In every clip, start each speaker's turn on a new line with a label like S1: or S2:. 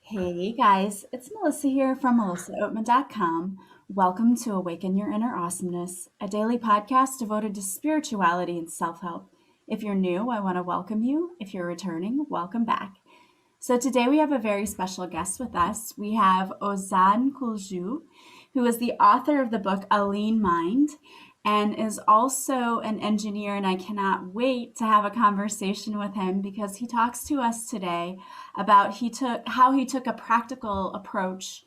S1: Hey guys, it's Melissa here from melissaoatman.com. Welcome to Awaken Your Inner Awesomeness, a daily podcast devoted to spirituality and self help. If you're new, I want to welcome you. If you're returning, welcome back. So today we have a very special guest with us. We have Ozan Kulcu, who is the author of the book A Lean Mind and is also an engineer. And I cannot wait to have a conversation with him because he talks to us today about how he took a practical approach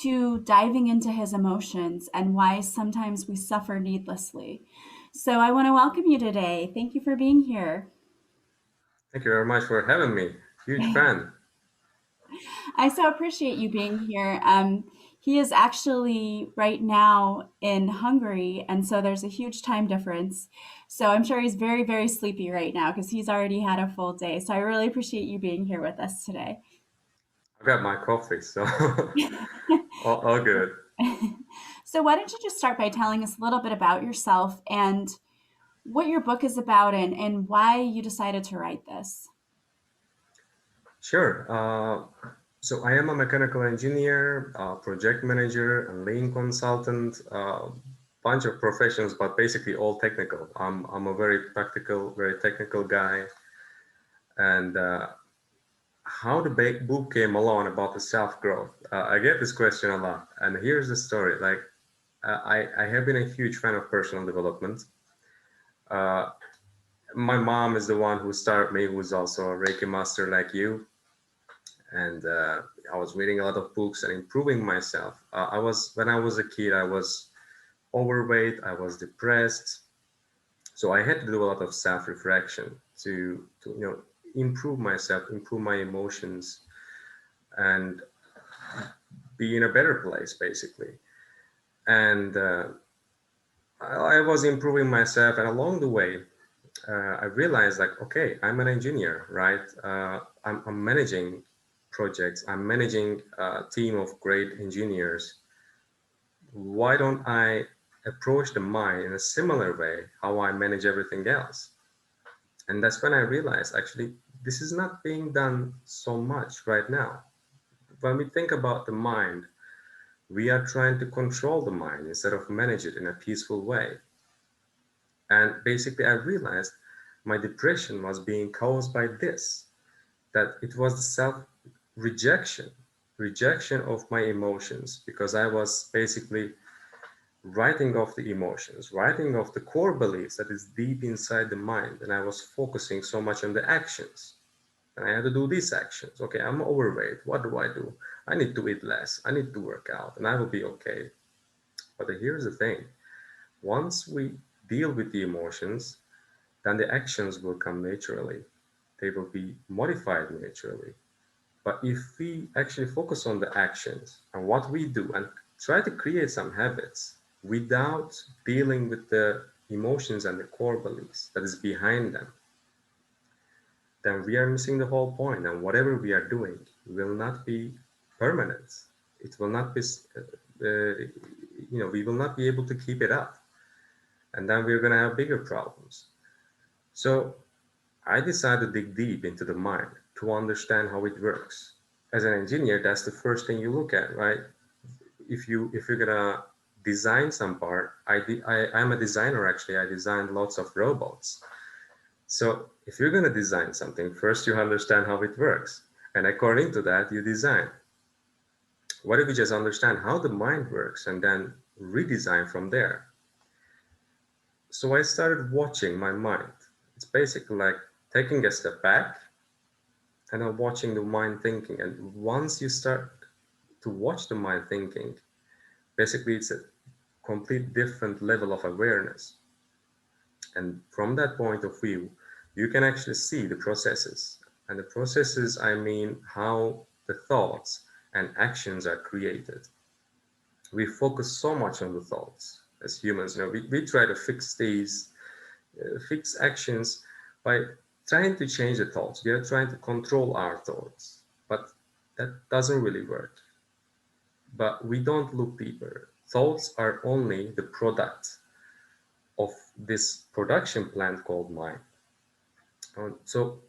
S1: to diving into his emotions and why sometimes we suffer needlessly. So I want to welcome you today. Thank you for being here.
S2: Thank you very much for having me. Huge fan.
S1: I so appreciate you being here. He is actually right now in Hungary, and so there's a huge time difference. So I'm sure he's very, very sleepy right now because he's already had a full day. So I really appreciate you being here with us today.
S2: I got my coffee, so all good.
S1: So why don't you just start by telling us a little bit about yourself and what your book is about and why you decided to write this?
S2: Sure. So I am a mechanical engineer, project manager, and lean consultant. Bunch of professions, but basically all technical. I'm a very practical, very technical guy. And how the book came along about the self growth. I get this question a lot, and here's the story. Like, I have been a huge fan of personal development. Uh, my mom is the one who started me, who's also a Reiki master like you. And I was reading a lot of books and improving myself. When I was a kid, I was overweight, I was depressed. So I had to do a lot of self-reflection to improve myself, improve my emotions, and be in a better place, basically. And I was improving myself, and along the way, I realized like, okay, I'm an engineer, right? I'm managing projects. I'm managing a team of great engineers. Why don't I approach the mind in a similar way how I manage everything else? And that's when I realized actually this is not being done so much right now. When we think about the mind, we are trying to control the mind instead of manage it in a peaceful way. And basically, I realized my depression was being caused by this, that it was the self rejection of my emotions, because I was basically writing off the emotions, writing off the core beliefs that is deep inside the mind. And I was focusing so much on the actions. And I had to do these actions. Okay, I'm overweight. What do I do? I need to eat less. I need to work out, and I will be okay. But here's the thing, once we deal with the emotions, then the actions will come naturally. They will be modified naturally. But if we actually focus on the actions and what we do and try to create some habits without dealing with the emotions and the core beliefs that is behind them, then we are missing the whole point. And whatever we are doing will not be permanent. It will not be, we will not be able to keep it up. And then we're going to have bigger problems. So I decided to dig deep into the mind to understand how it works. As an engineer, that's the first thing you look at, right? If you're gonna design some part, I'm a designer actually. I designed lots of robots. So if you're gonna design something, first you understand how it works, and according to that, you design. What if you just understand how the mind works and then redesign from there? So I started watching my mind. It's basically like taking a step back and I'm watching the mind thinking. And once you start to watch the mind thinking, basically it's a complete different level of awareness. And from that point of view, you can actually see the processes. And the processes, I mean, how the thoughts and actions are created. We focus so much on the thoughts as humans. We try to fix fix actions by trying to change the thoughts. We are trying to control our thoughts, but that doesn't really work. But we don't look deeper. Thoughts are only the product of this production plant called mind. So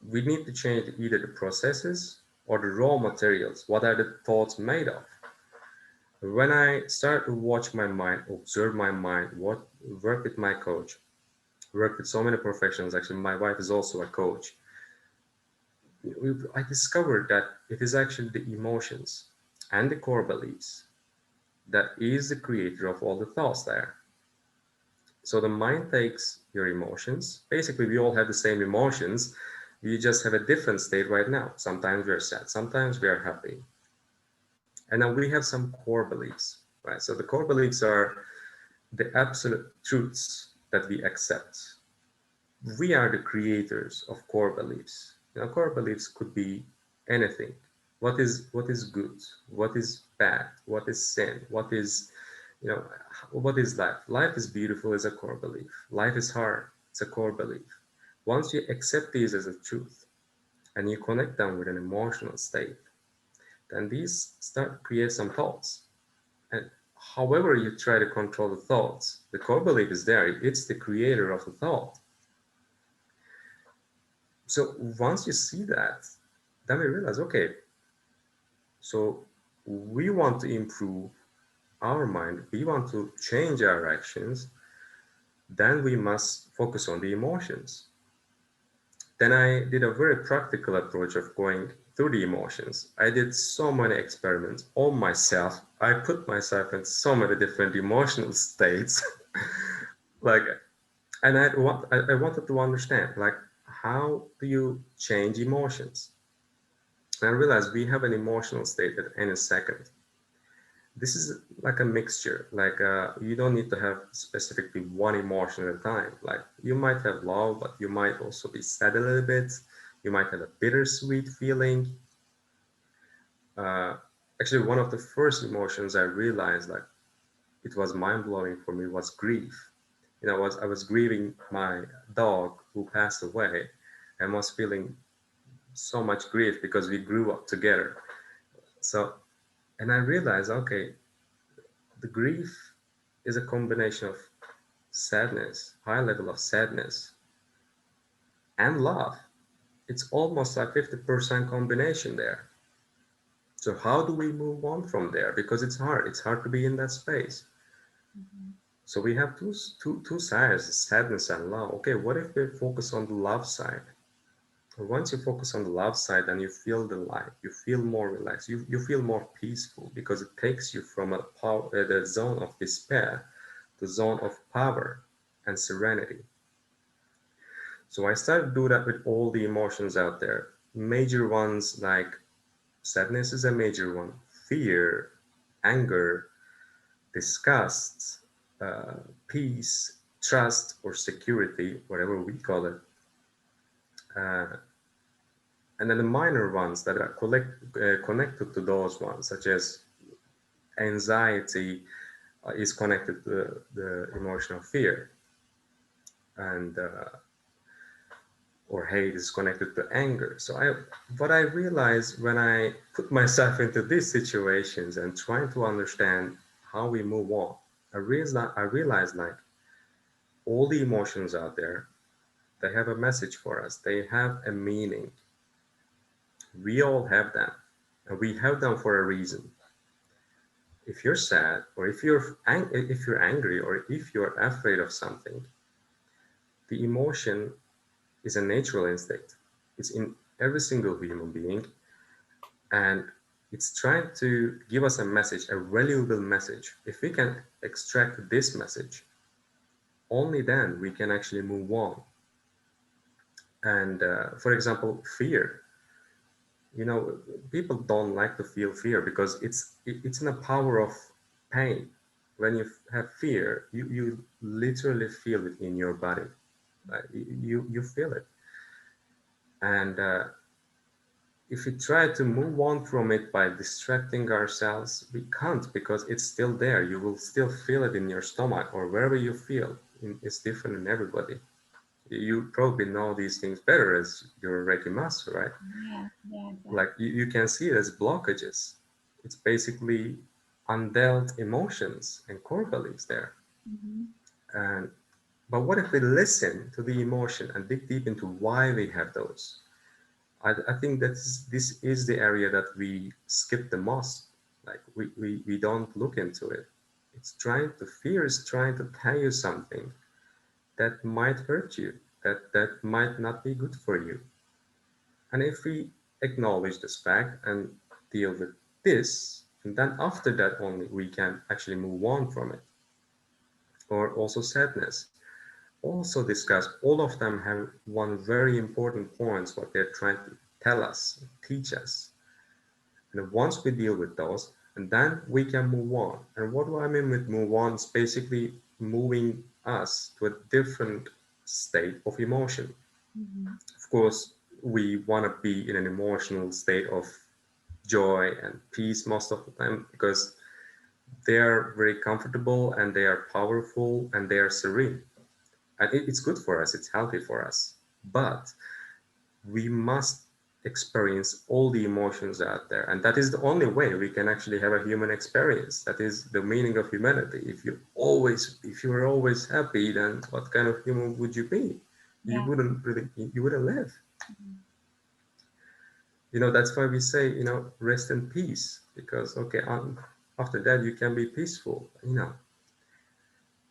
S2: we need to change either the processes or the raw materials? What are the thoughts made of? When I start to watch my mind, observe my mind, work with my coach, work with so many professionals. Actually, my wife is also a coach. I discovered that it is actually the emotions and the core beliefs that is the creator of all the thoughts there. So the mind takes your emotions. Basically, we all have the same emotions. We just have a different state right now. Sometimes we are sad, sometimes we are happy. And then we have some core beliefs, right? So the core beliefs are the absolute truths that we accept. We are the creators of core beliefs. Core beliefs could be anything. What is good? What is bad? What is sin? You know, what is life? Life is beautiful is a core belief. Life is hard. It's a core belief. Once you accept these as a truth and you connect them with an emotional state, then these start to create some thoughts. And however you try to control the thoughts, the core belief is there. It's the creator of the thought. So once you see that, then we realize, okay, so we want to improve our mind, we want to change our actions, then we must focus on the emotions. Then I did a very practical approach of going through the emotions. I did so many experiments on myself. I put myself in so many different emotional states. like, and I wanted to understand, like, how do you change emotions? And I realized we have an emotional state at any second. This is like a mixture. Like you don't need to have specifically one emotion at a time. Like you might have love, but you might also be sad a little bit. You might have a bittersweet feeling. Uh, Actually, one of the first emotions I realized, like it was mind blowing for me, was grief. I was grieving my dog who passed away, and was feeling so much grief because we grew up together. So, and I realized, okay, the grief is a combination of sadness, high level of sadness, and love. It's almost like 50% combination there. So how do we move on from there? Because it's hard. It's hard to be in that space.
S1: Mhm.
S2: So we have two sides, sadness and love. Okay, what if we focus on the love side? Once you focus on the love side, then you feel the light. You feel more relaxed. You feel more peaceful because it takes you from the zone of despair to the zone of power and serenity. So I started to do that with all the emotions out there. Major ones like sadness is a major one, fear, anger, disgust, peace, trust, or security, whatever we call it. Uh, and then the minor ones that are connected to those ones, such as anxiety, is connected to the emotional fear, and or hate is connected to anger. So what I realized when I put myself into these situations and trying to understand how we move on, I realized like all the emotions out there, they have a message for us. They have a meaning. We all have them, and we have them for a reason. If you're sad, or if you're angry, or if you're afraid of something, the emotion is a natural instinct. It's in every single human being, and it's trying to give us a message, a valuable message. If we can extract this message, only then we can actually move on. And for example, fear. You know, people don't like to feel fear because it's in the power of pain. When you have fear, you literally feel it in your body. You feel it, and if we try to move on from it by distracting ourselves, we can't because it's still there. You will still feel it in your stomach or wherever you feel. It's different in everybody. You probably know these things better as you're a Reiki master, right?
S1: Yeah, yeah, exactly.
S2: Like you can see it as blockages. It's basically undealt emotions and core beliefs there.
S1: Mhm.
S2: And but what if we listen to the emotion and dig deep into why we have those? I think that this is the area that we skip the most. Like we don't look into it. It's trying to fear is trying to tell you something that might hurt you, that might not be good for you. And if we acknowledge this fact and deal with this, and then after that only we can actually move on from it. Or also sadness. Also discuss, all of them have one very important point, what they're trying to tell us, teach us. And once we deal with those, and then we can move on. And what do I mean with move on? Is basically moving us to a different state of emotion.
S1: Mhm.
S2: Of course, we want to be in an emotional state of joy and peace most of the time because they are very comfortable and they are powerful and they are serene. And it's good for us, it's healthy for us. But we must experience all the emotions out there. And that is the only way we can actually have a human experience. That is the meaning of humanity. If you were always happy, then what kind of human would you be?
S1: Yeah.
S2: You wouldn't live.
S1: Mhm.
S2: That's why we say, rest in peace, because okay, after that you can be peaceful.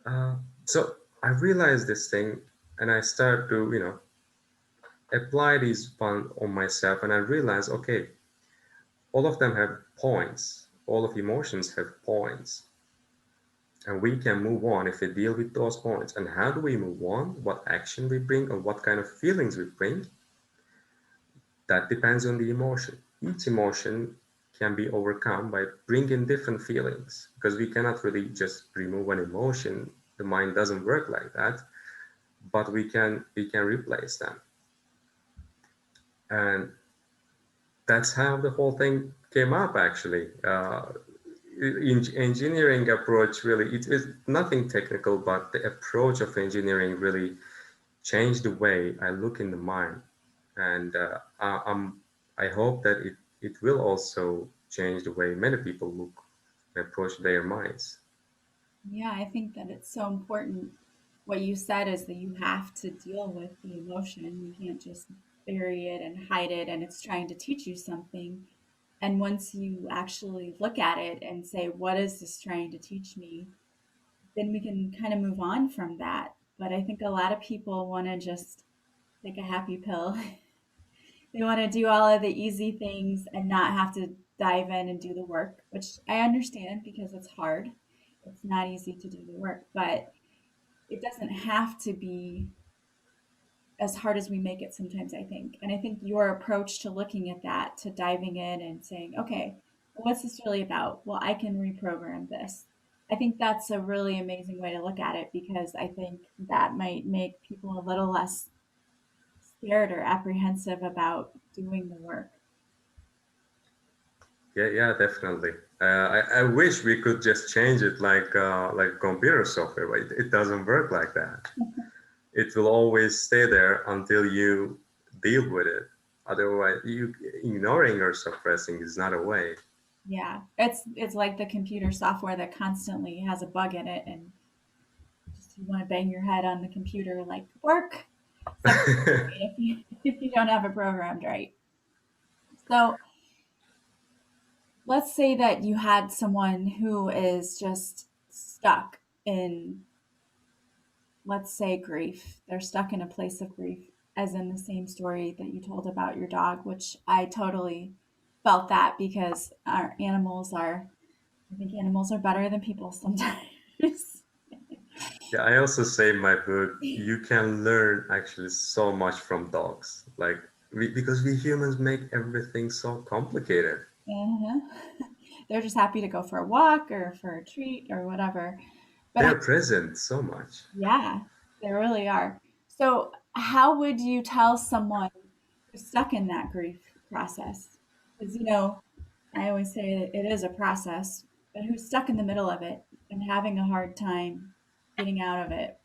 S2: uh, so I realized this thing, and I start to apply these one on myself, and I realized, okay, all of them have points, all of emotions have points, and we can move on if we deal with those points. And how do we move on? What action we bring, or what kind of feelings we bring, that depends on the emotion. Each emotion can be overcome by bringing different feelings, because we cannot really just remove an emotion. The mind doesn't work like that, but we can replace them. And that's how the whole thing came up, actually. Engineering approach, really, it is nothing technical, but the approach of engineering really changed the way I look in the mind. And I hope that it will also change the way many people look and approach their minds.
S1: Yeah, I think that it's so important. What you said is that you have to deal with the emotion. You can't just bury it and hide it, and it's trying to teach you something. And once you actually look at it and say, what is this trying to teach me? Then we can kind of move on from that. But I think a lot of people want to just take a happy pill. They want to do all of the easy things and not have to dive in and do the work, which I understand because it's hard. It's not easy to do the work, but it doesn't have to be as hard as we make it sometimes, I think. And I think your approach to looking at that, to diving in and saying, okay, well, what's this really about? Well, I can reprogram this. I think that's a really amazing way to look at it because I think that might make people a little less scared or apprehensive about doing the work.
S2: Yeah, yeah, definitely. I wish we could just change it like computer software, but it doesn't work like that. It will always stay there until you deal with it. Otherwise, you ignoring or suppressing is not a way.
S1: Yeah, it's like the computer software that constantly has a bug in it, and just you want to bang your head on the computer like work. Something if you if you don't have it programmed right. So let's say that you had someone who is just stuck in, let's say, grief. They're stuck in a place of grief, as in the same story that you told about your dog, which I totally felt that because I think animals are better than people sometimes.
S2: Yeah, I also say in my book, you can learn actually so much from dogs. Like because we humans make everything so complicated.
S1: Uh-huh. They're just happy to go for a walk or for a treat or whatever. But
S2: They're present so much.
S1: yeah, they really are. So, how would you tell someone who's stuck in that grief process? Because, I always say that it is a process, but who's stuck in the middle of it and having a hard time getting out of it?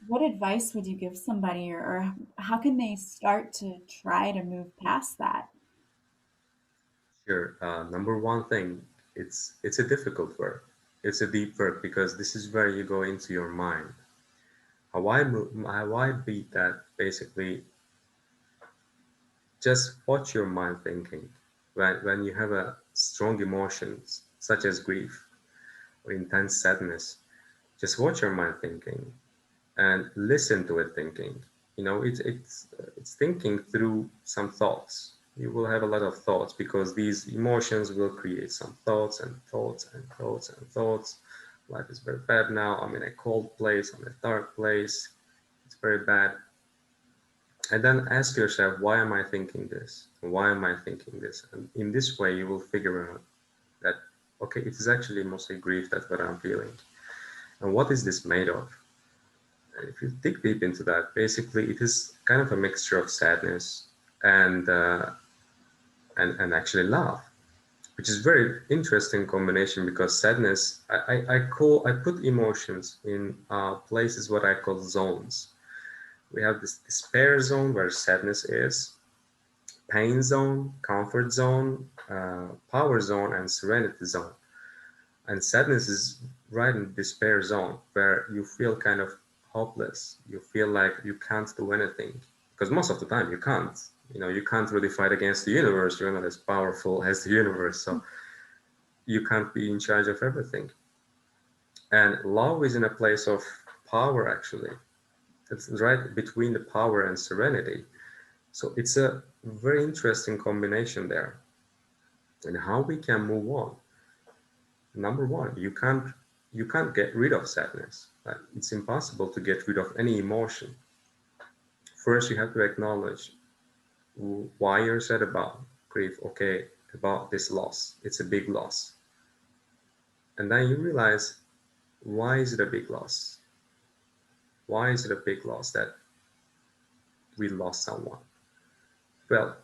S1: What advice would you give somebody, or how can they start to try to move past that?
S2: Sure. Number one thing, it's a difficult work. It's a deep work because this is where you go into your mind. How I beat that basically. just watch your mind thinking. When you have a strong emotions such as grief or intense sadness, just watch your mind thinking and listen to it thinking. It's thinking through some thoughts. You will have a lot of thoughts because these emotions will create some thoughts and thoughts and thoughts and thoughts. Life is very bad now. I'm in a cold place. I'm in a dark place. It's very bad. And then ask yourself, why am I thinking this? Why am I thinking this? And in this way, you will figure out that, okay, it is actually mostly grief, that's what I'm feeling. And what is this made of? If you dig deep into that, basically it is kind of a mixture of sadness and and actually love, which is very interesting combination because sadness, I put emotions in places what I call zones. We have this despair zone where sadness is, pain zone, comfort zone, power zone, and serenity zone. And sadness is right in the despair zone where you feel kind of hopeless. You feel like you can't do anything because most of the time you can't. You can't really fight against the universe. You're not as powerful as the universe, so you can't be in charge of everything. And love is in a place of power, actually. It's right between the power and serenity. So it's a very interesting combination there. And how we can move on. Number one, you can't get rid of sadness. It's impossible to get rid of any emotion. First, you have to acknowledge why you're sad about grief. Okay, about this loss. It's a big loss. And then you realize, why is it a big loss? Why is it a big loss that we lost someone? Well,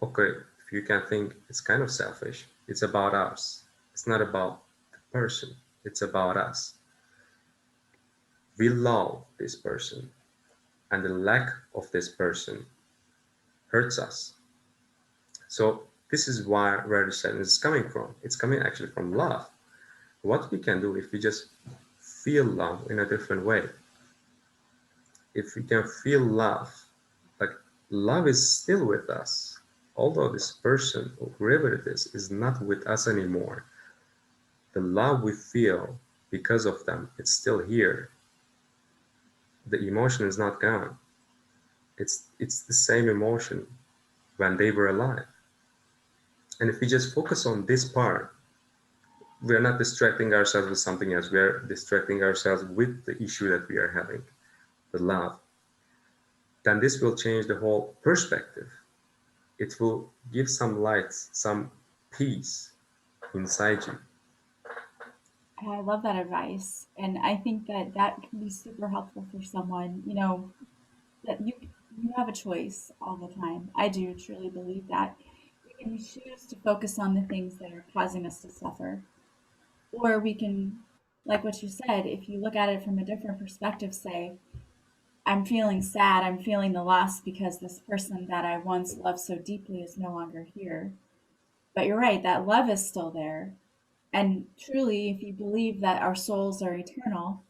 S2: okay, if you can think, it's kind of selfish. It's about us. It's not about the person. It's about us. We love this person, and the lack of this person hurts us. So this is where the sadness is coming from. It's coming actually from love. What we can do if we just feel love in a different way, if we can feel love, like love is still with us, although this person or whoever it is not with us anymore. The love we feel because of them, it's still here. The emotion is not gone. It's the same emotion when they were alive. And if we just focus on this part, we're not distracting ourselves with something else. We're distracting ourselves with the issue that we are having, the love. Then this will change the whole perspective. It will give some light, some peace inside you.
S1: I love that advice. And I think that that can be super helpful for someone, that you have a choice all the time. I do truly believe that. We can choose to focus on the things that are causing us to suffer. Or we can, like what you said, if you look at it from a different perspective, say, I'm feeling sad, I'm feeling the loss because this person that I once loved so deeply is no longer here. But you're right, that love is still there. And truly, if you believe that our souls are eternal,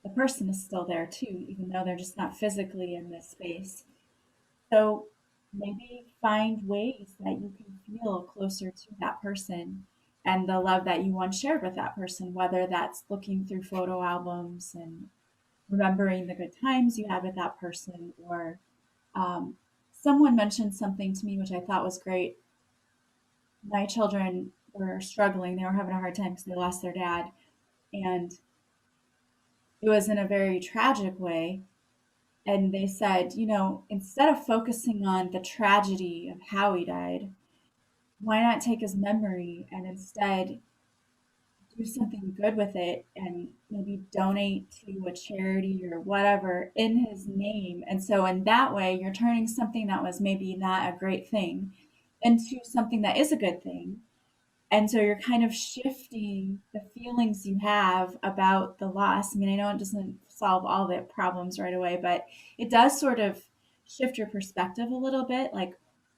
S1: the person is still there too, even though they're just not physically in this space. So maybe find ways that you can feel closer to that person and the love that you once shared with that person, whether that's looking through photo albums and remembering the good times you had with that person, or um, someone mentioned something to me which I thought was great. My children were struggling, they were having a hard time because they lost their dad. And it was in a very tragic way. And they said, instead of focusing on the tragedy of how he died, why not take his memory and instead do something good with it and maybe donate to a charity or whatever in his name? And so, in that way, you're turning something that was maybe not a great thing into something that is a good thing. And so you're kind of shifting the feelings you have about the loss. I mean, I know it doesn't solve all the problems right away, but it does sort of shift your perspective a little bit. Like,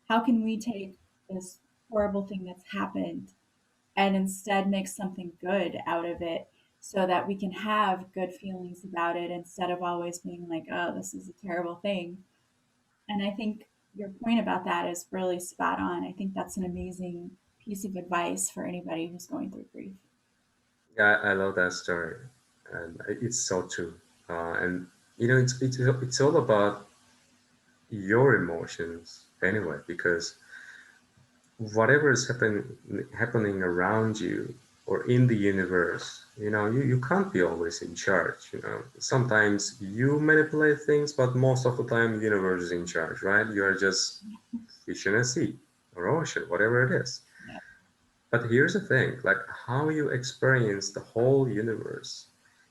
S1: how can we take this horrible thing that's happened and instead make something good out of it so that we can have good feelings about it instead of always being like, oh, this is a terrible thing. And I think your point about that is really spot on. I think that's an amazing piece of advice for anybody who's going through grief.
S2: Yeah, I love that story, and it's so true. And it's all about your emotions anyway, because whatever is happening around you or in the universe, you can't be always in charge. Sometimes you manipulate things, but most of the time, the universe is in charge, right? You are just fish in a sea or ocean, whatever it is.
S1: Yeah.
S2: But here's the thing, like how you experience the whole universe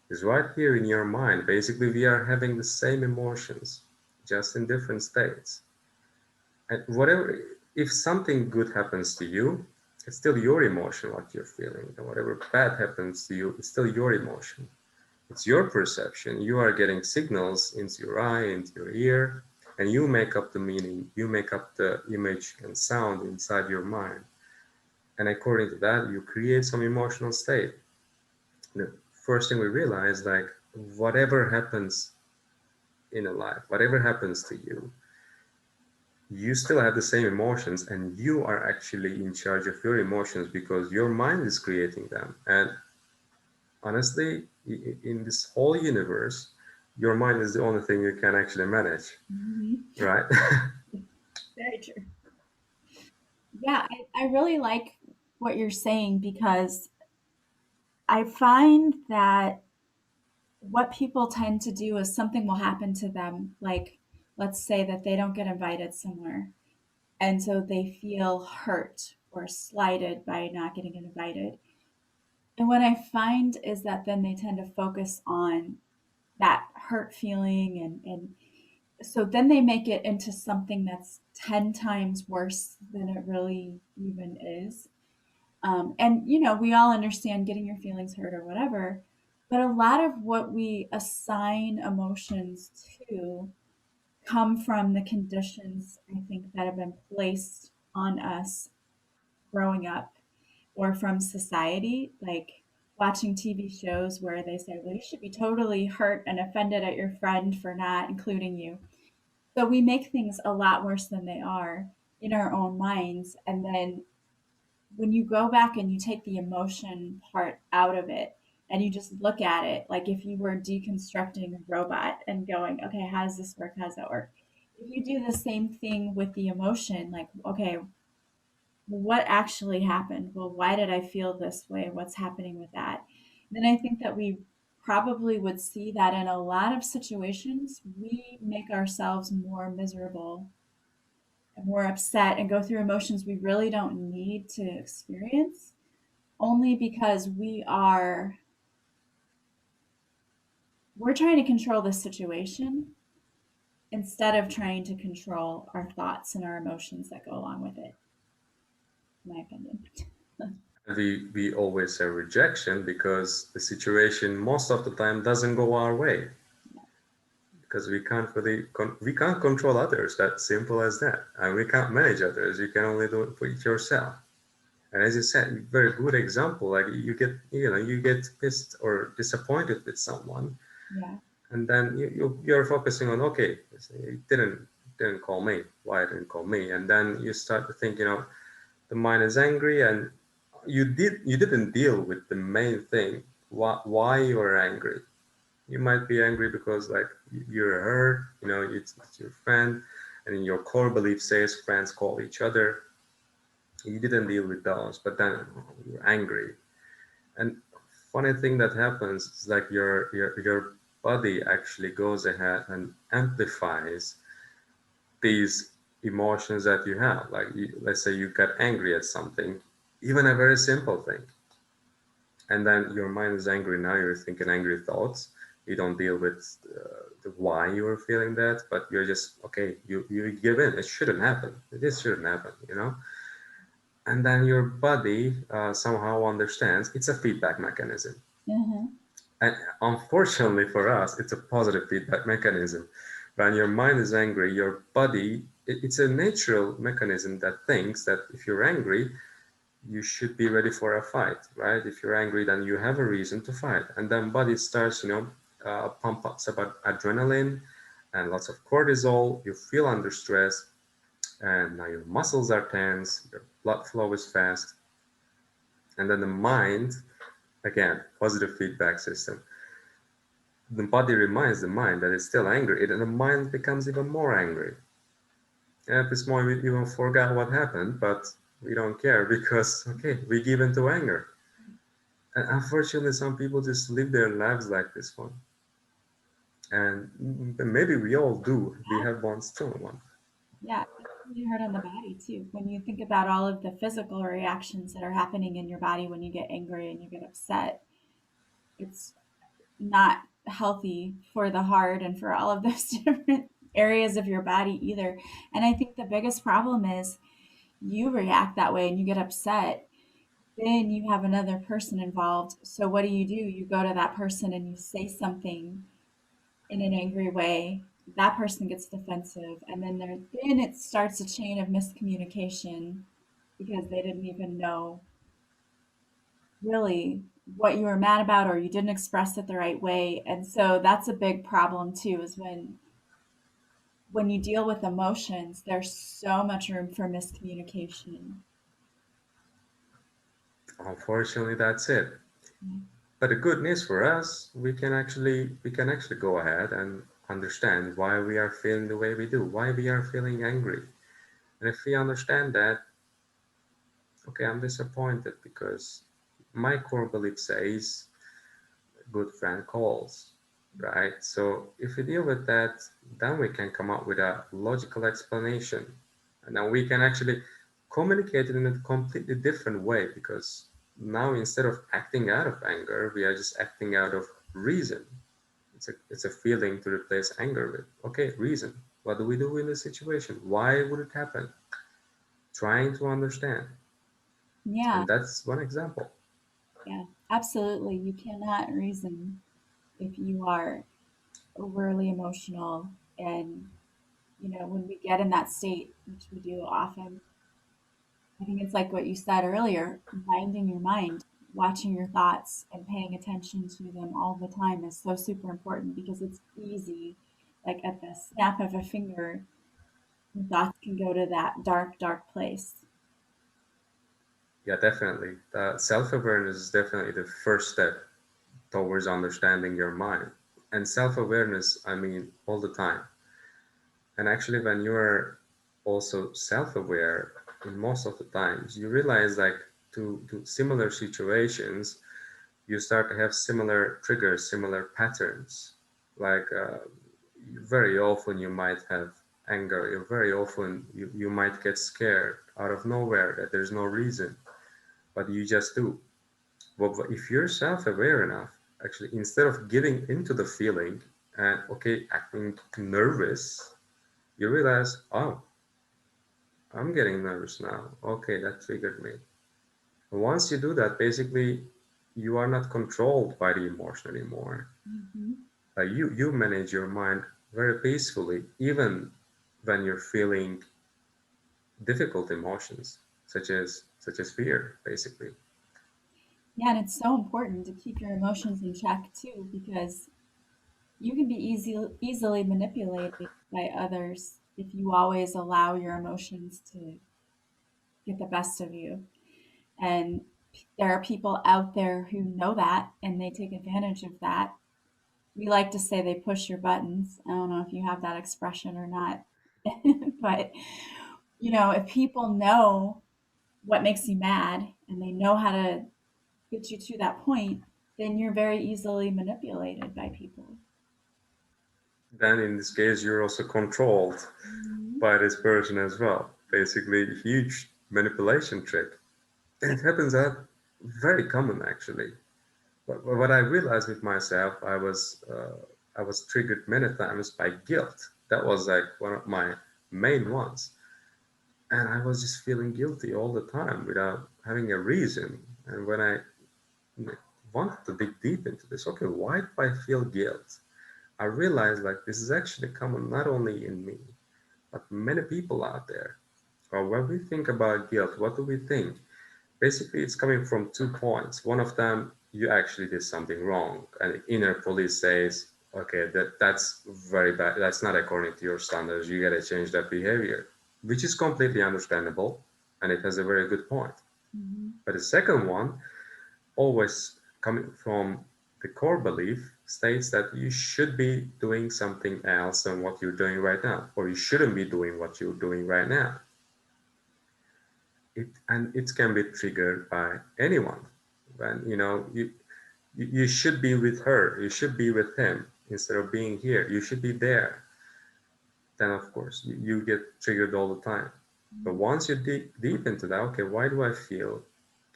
S2: is right here in your mind. Basically, we are having the same emotions, just in different states. And whatever, if something good happens to you, it's still your emotion, what you're feeling. And whatever bad happens to you, it's still your emotion. It's your perception. You are getting signals into your eye, into your ear, and you make up the meaning. You make up the image and sound inside your mind. And according to that, you create some emotional state. The first thing we realize, like, whatever happens in a life, whatever happens to you still have the same emotions, and you are actually in charge of your emotions because your mind is creating them. And honestly, in this whole universe, your mind is the only thing you can actually manage,
S1: Hmm.
S2: right?
S1: Very true. Yeah, I really like what you're saying because I find that what people tend to do is something will happen to them. Like, let's say that they don't get invited somewhere. And so they feel hurt or slighted by not getting invited. And what I find is that then they tend to focus on that hurt feeling and so then they make it into something that's 10 times worse than it really even is. And we all understand getting your feelings hurt or whatever, but a lot of what we assign emotions to come from the conditions I think that have been placed on us growing up or from society, like watching TV shows where they say, well, you should be totally hurt and offended at your friend for not including you. So we make things a lot worse than they are in our own minds. And then when you go back and you take the emotion part out of it and you just look at it, like if you were deconstructing a robot and going, okay, how does this work? How does that work? If you do the same thing with the emotion, like, okay, what actually happened? Well, why did I feel this way? What's happening with that? Then I think that we probably would see that in a lot of situations, we make ourselves more miserable and more upset and go through emotions we really don't need to experience only because we're trying to control the situation instead of trying to control our thoughts and our emotions that go along with it, in my opinion.
S2: We always say rejection because the situation most of the time doesn't go our way, because we can't control others. That's simple as that, and we can't manage others. You can only do it for yourself. And as you said, very good example. Like you get pissed or disappointed with someone,
S1: Yeah.
S2: and then you're focusing on, okay, it didn't call me. Why it didn't call me? And then you start to think, the mind is angry, and you didn't deal with the main thing. Why you are angry? You might be angry because like you're hurt. It's your friend, and in your core belief says friends call each other. You didn't deal with those, but then you're angry. And funny thing that happens is like your body actually goes ahead and amplifies these emotions that you have. Like let's say you got angry at something, even a very simple thing, and then your mind is angry. Now you're thinking angry thoughts. You don't deal with the why you were feeling that, but you're just okay. You give in. It shouldn't happen. This shouldn't happen. And then your body somehow understands it's a feedback mechanism.
S1: Hmm.
S2: And unfortunately for us, it's a positive feedback mechanism. When your mind is angry, your body, it's a natural mechanism that thinks that if you're angry, you should be ready for a fight, right? If you're angry, then you have a reason to fight. And then body starts, pump up about adrenaline and lots of cortisol. You feel under stress. and now your muscles are tense, your blood flow is fast, and then the mind, again, positive feedback system. The body reminds the mind that it's still angry, and the mind becomes even more angry. And at this point, we even forgot what happened, but we don't care because, okay, we give into anger. And unfortunately, some people just live their lives like this one. And maybe we all do. We have one still one.
S1: Yeah, it's really hard on the body too. When you think about all of the physical reactions that are happening in your body when you get angry and you get upset, it's not healthy for the heart and for all of those different areas of your body either. And I think the biggest problem is you react that way and you get upset, then you have another person involved. So what do? You go to that person and you say something in an angry way. That person gets defensive, and then it starts a chain of miscommunication because they didn't even know really what you were mad about, or you didn't express it the right way. And so that's a big problem too, is when you deal with emotions, there's so much room for miscommunication.
S2: Unfortunately, that's it. But the good news for us, we can actually go ahead and understand why we are feeling the way we do, why we are feeling angry. And if we understand that, okay, I'm disappointed because my core belief says good friend calls, right? So if we deal with that, then we can come up with a logical explanation. And then we can actually communicate it in a completely different way because now instead of acting out of anger, we are just acting out of reason. It's a feeling to replace anger with. Okay, reason. What do we do in this situation? Why would it happen? Trying to understand.
S1: Yeah,
S2: And that's one example.
S1: yeah, absolutely. You cannot reason if you are overly emotional. And, when we get in that state, which we do often, I think it's like what you said earlier, minding your mind, watching your thoughts and paying attention to them all the time is so super important because it's easy. Like at the snap of a finger, your thoughts can go to that dark, dark place.
S2: Yeah, definitely. Self-awareness is definitely the first step towards understanding your mind. And self-awareness, I mean, all the time. And actually, when you are also self-aware, in most of the times, you realize like to similar situations, you start to have similar triggers, similar patterns. Like very often you might have anger. Very often you might get scared out of nowhere that there's no reason, but you just do. But if you're self-aware enough, actually, instead of giving into the feeling and okay, acting nervous, you realize, oh, I'm getting nervous now. Okay, that triggered me. And once you do that, basically, you are not controlled by the emotion anymore.
S1: Hmm.
S2: You manage your mind very peacefully, even when you're feeling difficult emotions, such as fear, basically.
S1: Yeah, and it's so important to keep your emotions in check too, because you can be easily manipulated by others if you always allow your emotions to get the best of you. And there are people out there who know that and they take advantage of that. We like to say they push your buttons. I don't know if you have that expression or not. But, if people know what makes you mad and they know how to get you to that point, then you're very easily manipulated by people.
S2: Then in this case, you're also controlled
S1: Mhm.
S2: by this person as well. Basically, a huge manipulation trick. And it happens that very common actually. But what I realized with myself, I was triggered many times by guilt. That was like one of my main ones, and I was just feeling guilty all the time without having a reason. And when I wanted to dig deep into this, okay, why do I feel guilt? I realized like this is actually common not only in me, but many people out there. Or when we think about guilt, what do we think? Basically, it's coming from 2 points. One of them, you actually did something wrong, and the inner police says, okay, that's very bad. That's not according to your standards. You gotta change that behavior. which is completely understandable, and it has a very good point.
S1: Mhm.
S2: But the second one, always coming from the core belief, states that you should be doing something else than what you're doing right now, or you shouldn't be doing what you're doing right now. It can be triggered by anyone. When you should be with her, you should be with him instead of being here. You should be there. Then of course you get triggered all the time. But once you dig deep into that, okay, why do I feel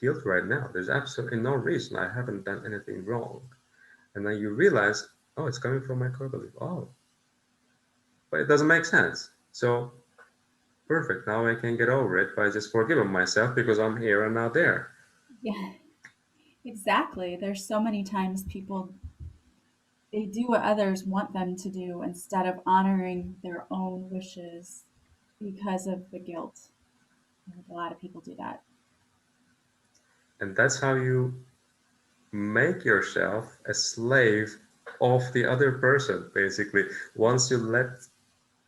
S2: guilt right now? There's absolutely no reason. I haven't done anything wrong. And then you realize, oh, it's coming from my core belief. Oh, but it doesn't make sense. So perfect. Now I can get over it by just forgiving myself because I'm here and not there.
S1: Yeah, exactly. There's so many times people they do what others want them to do instead of honoring their own wishes because of the guilt. I think a lot of people do that.
S2: And that's how you make yourself a slave of the other person, basically. Once you let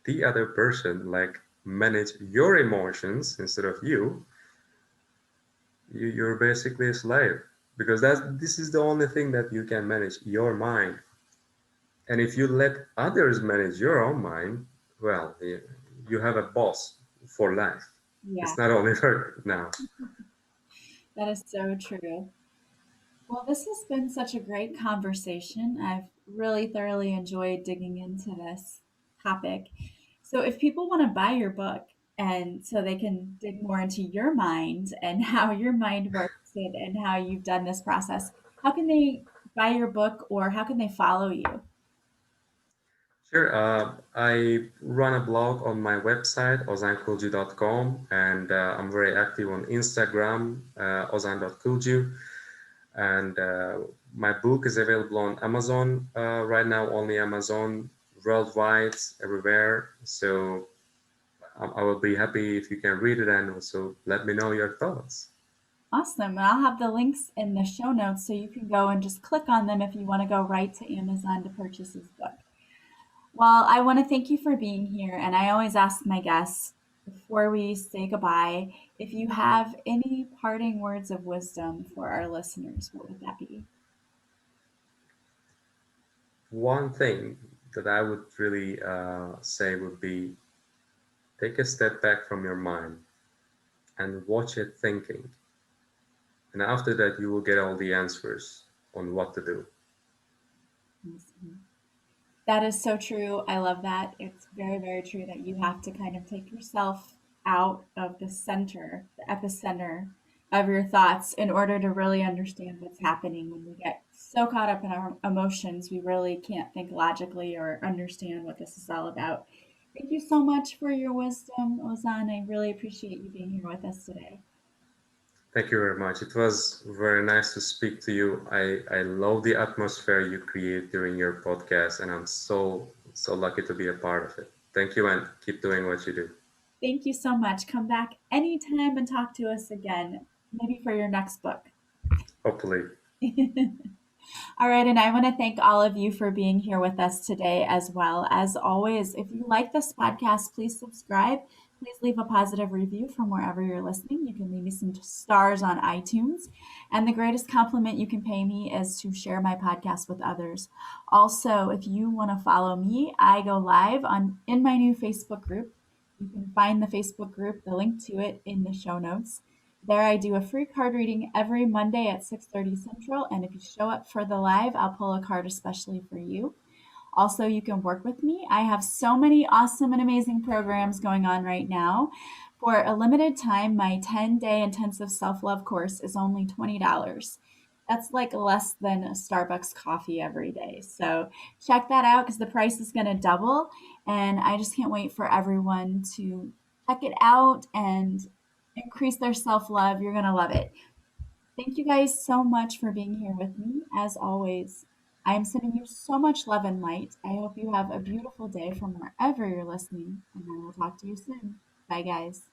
S2: the other person like manage your emotions instead of you, you're basically a slave because this is the only thing that you can manage, your mind. And if you let others manage your own mind, well, you have a boss for life.
S1: Yeah,
S2: It's not only for now.
S1: that is so true. Well, this has been such a great conversation. I've really thoroughly enjoyed digging into this topic. So, if people want to buy your book and so they can dig more into your mind and how your mind works and how you've done this process, how can they buy your book or how can they follow you?
S2: Sure. I run a blog on my website, ozankulcu.com, and I'm very active on Instagram, ozan.kulcu. And my book is available on Amazon right now, only Amazon, worldwide, everywhere. So I will be happy if you can read it and also let me know your thoughts.
S1: Awesome. And I'll have the links in the show notes so you can go and just click on them if you want to go right to Amazon to purchase his book. Well, I want to thank you for being here. And I always ask my guests before we say goodbye if you have any parting words of wisdom for our listeners, what would that be?
S2: One thing that I would really say would be take a step back from your mind and watch it thinking. And after that, you will get all the answers on what to do.
S1: Awesome. That is so true. I love that. It's very, very true that you have to kind of take yourself out of the center, the epicenter of your thoughts in order to really understand what's happening. When we get so caught up in our emotions, we really can't think logically or understand what this is all about. Thank you so much for your wisdom, Ozan. I really appreciate you being here with us today.
S2: Thank you very much. It was very nice to speak to you. I love the atmosphere you create during your podcast, and I'm so lucky to be a part of it. Thank you, and keep doing what you do.
S1: Thank you so much. Come back anytime and talk to us again, maybe for your next book.
S2: Hopefully.
S1: All right, and I want to thank all of you for being here with us today as well. As always, if you like this podcast, please subscribe. Please leave a positive review from wherever you're listening. You can leave me some stars on iTunes. And the greatest compliment you can pay me is to share my podcast with others. Also, if you want to follow me, I go live on in my new Facebook group. You can find the Facebook group, the link to it in the show notes. There I do a free card reading every Monday at 6:30 Central, and if you show up for the live, I'll pull a card especially for you. Also, you can work with me. I have so many awesome and amazing programs going on right now. For a limited time, my 10-day intensive self-love course is only $20. That's like less than a Starbucks coffee every day. So check that out because the price is going to double. And I just can't wait for everyone to check it out and increase their self love. You're going to love it. Thank you guys so much for being here with me. As always, I am sending you so much love and light. I hope you have a beautiful day from wherever you're listening, and I will talk to you soon. Bye, guys.